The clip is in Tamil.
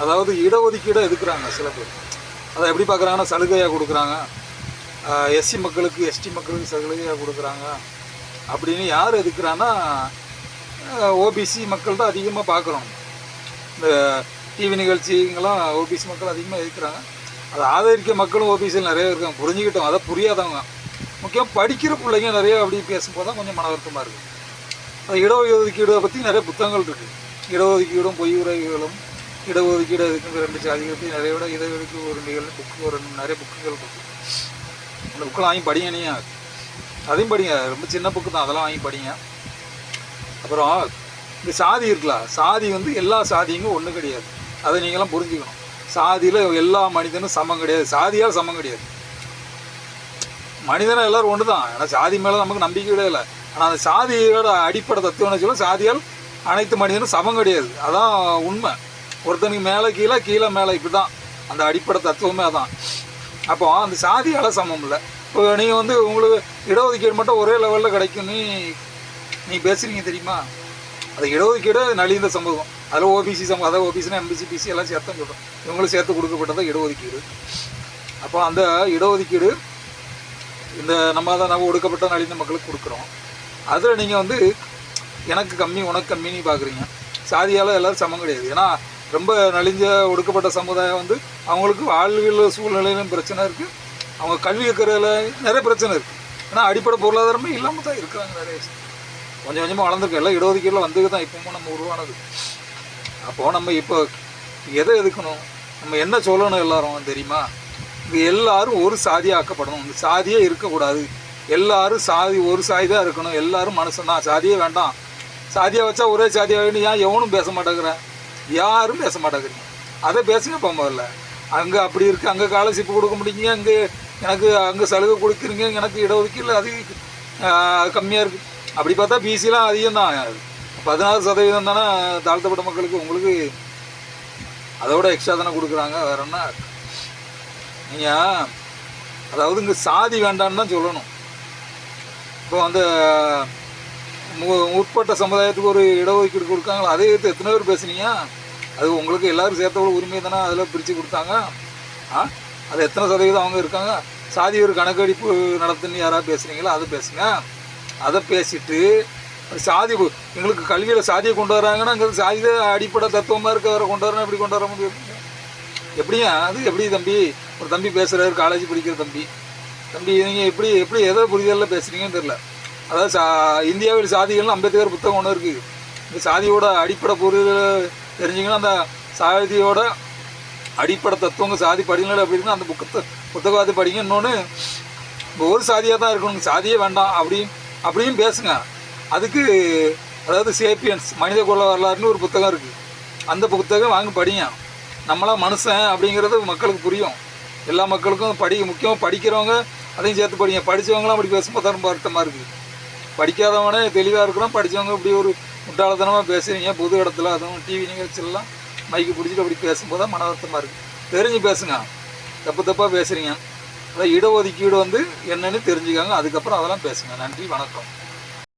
அதாவது இடஒதுக்கீடை எதுக்குறாங்க சில பேர். அதை எப்படி பார்க்குறாங்கன்னா சலுகையாக கொடுக்குறாங்க, எஸ்சி மக்களுக்கு எஸ்டி மக்களுக்கு சலுகையாக கொடுக்குறாங்க அப்படின்னு யார் எதுக்குறான்னா ஓபிசி மக்கள் தான் அதிகமாக பார்க்குறோம். இந்த டிவி நிகழ்ச்சிங்கெல்லாம் ஓபிசி மக்கள் அதிகமாக எதுக்குறாங்க. அதை ஆதரிக்க மக்களும் ஓபிசியில் நிறைய இருக்காங்க. புரிஞ்சுக்கிட்டோம், அதை புரியாதவங்க முக்கியம் படிக்கிற பிள்ளைங்க நிறைய அப்படி பேசும்போது தான் கொஞ்சம் மன வருத்தமாக இருக்குது. அது இடஒதுக்கீடை பற்றி நிறைய புத்தகங்கள் இருக்குது. இடஒதுக்கீடும் பொய் உரைகளும் இடஒதுக்கீடு இதுக்கு 2 சாதிகளை பற்றி நிறைய விட இடஒதுக்கீடு ஒரு நிகழ்வு புக்கு நிறைய புக்குகள் இருக்குது. அந்த புக்கெல்லாம் வாங்கி படிங்க, அதையும் படிங்க. ரொம்ப சின்ன புக்கு தான், அதெல்லாம் வாங்கி படிங்க. அப்புறம் இந்த சாதி இருக்கலாம், சாதி எல்லா சாதியும் ஒன்றும் கிடையாது. அதை நீங்களாம் புரிஞ்சுக்கணும். சாதியில் எல்லா மனிதனும் சமம் கிடையாது, சாதியால் சமம் கிடையாது. மனிதனை எல்லோரும் ஒன்று தான். ஏன்னா சாதி மேலே நமக்கு நம்பிக்கை இல்லை. ஆனால் அந்த சாதியோட அடிப்படை தத்துவம்னு சொல்ல சாதியால் அனைத்து மனிதனும் சமம் கிடையாது. அதான் உண்மை. ஒருத்தனுக்கு மேலே கீழே கீழே மேலே இப்படி தான் அந்த அடிப்படை தத்துவமே அதான். அப்போ அந்த சாதியால் சமம் இல்லை. இப்போ நீங்கள் உங்களுக்கு இடஒதுக்கீடு மட்டும் ஒரே லெவலில் கிடைக்கும்னு நீ பேசுகிறீங்க தெரியுமா? அது இடஒதுக்கீடு நலிந்த சமூகம். அதில் ஓபிசி சமூகம், அதாவது ஓபிசினா எம்பிசி பிசி எல்லாம் சேர்த்து சொல்கிறோம். இவங்களும் சேர்த்து கொடுக்கப்பட்டதான் இடஒதுக்கீடு. அப்போ அந்த இடஒதுக்கீடு இந்த நம்ம ஒடுக்கப்பட்ட நலிந்த மக்களுக்கு கொடுக்குறோம். அதில் நீங்கள் எனக்கு கம்மி உனக்கு கம்மின்னு பார்க்குறீங்க. சாதியால் எல்லோரும் சமம் கிடையாது. ஏன்னா ரொம்ப நலிஞ்ச ஒடுக்கப்பட்ட சமுதாயம் அவங்களுக்கு வாழ்வியல் சூழ்நிலையிலும் பிரச்சனை இருக்குது, அவங்க கல்வி கற்கிறதுல நிறைய பிரச்சனை இருக்குது. ஏன்னா அடிப்படை பொருளாதாரமே இல்லாமல் தான் இருக்கிறாங்க. நிறைய கொஞ்சம் கொஞ்சமாக வளர்ந்துருக்கு. எல்லாம் இடஒதுக்கீடில் தான் இப்போவும் நம்ம உருவானது. அப்போது நம்ம இப்போ எதை எதுக்கணும், நம்ம என்ன சொல்லணும் எல்லாரும் தெரியுமா? இங்கே எல்லாரும் ஒரு சாதியாக ஆக்கப்படணும். இந்த சாதியே இருக்கக்கூடாது. எல்லாரும் ஒரு சாதி தான் இருக்கணும். எல்லாரும் மனுஷன்தான், சாதியே வேண்டாம். சாதியாக வச்சா ஒரே சாதியாக வேணும். ஏன் எவனும் பேச மாட்டேங்கிறேன், யாரும் பேச மாட்டேங்கிறீங்க. அதை பேசுங்க. இப்போ முதல்ல அங்கே அப்படி இருக்குது, அங்கே ஸ்காலர்ஷிப் கொடுக்க முடியுங்க, அங்கே எனக்கு அங்கே சலுகை கொடுக்குறீங்க, எனக்கு இடஒதுக்கீடு அதிகம் கம்மியாக இருக்குது. அப்படி பார்த்தா பிசிலாம் அதிகம் தான். 16% தானே தாழ்த்தப்பட்ட மக்களுக்கு. உங்களுக்கு அதோட எக்ஸ்ட்ரா தானே கொடுக்குறாங்க. வேற என்ன? நீங்கள் அதாவது இங்கே சாதி வேண்டான்னு தான் சொல்லணும். இப்போ உட்பட்ட சமுதாயத்துக்கு ஒரு இடஒதுக்கீடு கொடுக்காங்களா, அதே எடுத்து எத்தனை பேர் பேசுனீங்க? அது உங்களுக்கு எல்லோரும் சேர்த்தவங்க உரிமை தானே அதில் பிரித்து கொடுத்தாங்க. அது எத்தனை சதவீதம் அவங்க இருக்காங்க? சாதி ஒரு கணக்கெடுப்பு நடத்துன்னு யாராவது பேசுகிறீங்களா? அதை பேசுங்க. அதை பேசிட்டு சாதி எங்களுக்கு கல்வியில் சாதியை கொண்டு வராங்கன்னா அங்கே சாதியை அடிப்படை தத்துவமாக இருக்க வர கொண்டு வரணும். எப்படி கொண்டு வர முடியும்? எப்படியா அது எப்படி தம்பி? ஒரு தம்பி பேசுகிறாரு, காலேஜ் படிக்கிற தம்பி. நீங்கள் எப்படி எதோ புரிதலில் பேசுகிறீங்கன்னு தெரில. அதாவது இந்தியாவில் சாதிகள்னு அம்பேத்கர் புத்தகம் ஒன்று இருக்குது. இந்த சாதியோட அடிப்படை பொருள் தெரிஞ்சிங்கன்னா அந்த சாதியோட அடிப்படை தத்துவங்க சாதி படிநிலை அப்படி இருக்குன்னா அந்த புத்தகத்தை படிங்க. இன்னொன்று ஒரு சாதியாக தான் இருக்கணும், சாதியே வேண்டாம் அப்படியும் பேசுங்க. அதுக்கு அதாவது சேப்பியன்ஸ் மனித குல வரலாறுன்னு ஒரு புத்தகம் இருக்குது. அந்த புத்தகம் வாங்கி படிங்க. நம்மளாம் மனுஷன் அப்படிங்கிறது மக்களுக்கு புரியும். எல்லா மக்களுக்கும் முக்கியமாக படிக்கிறவங்க அதையும் சேர்த்து படிங்க. படித்தவங்களாம் அப்படி பேசும்போது தான் ரொம்ப வருத்தமாக இருக்குது. படிக்காதவனே தெளிவாக இருக்கிறோம், படித்தவங்க இப்படி ஒரு முட்டாளத்தனமாக பேசுகிறீங்க பொது இடத்துல, அதுவும் டிவி நிகழ்ச்சியெல்லாம் மைக்கு பிடிச்சிட்டு அப்படி பேசும்போது தான் மன வருத்தமாக இருக்குது. தெரிஞ்சு பேசுங்க. தப்பாக பேசுகிறீங்க. அதான் இடஒதுக்கீடு என்னன்னு தெரிஞ்சுக்காங்க. அதுக்கப்புறம் அதெல்லாம் பேசுங்க. நன்றி, வணக்கம்.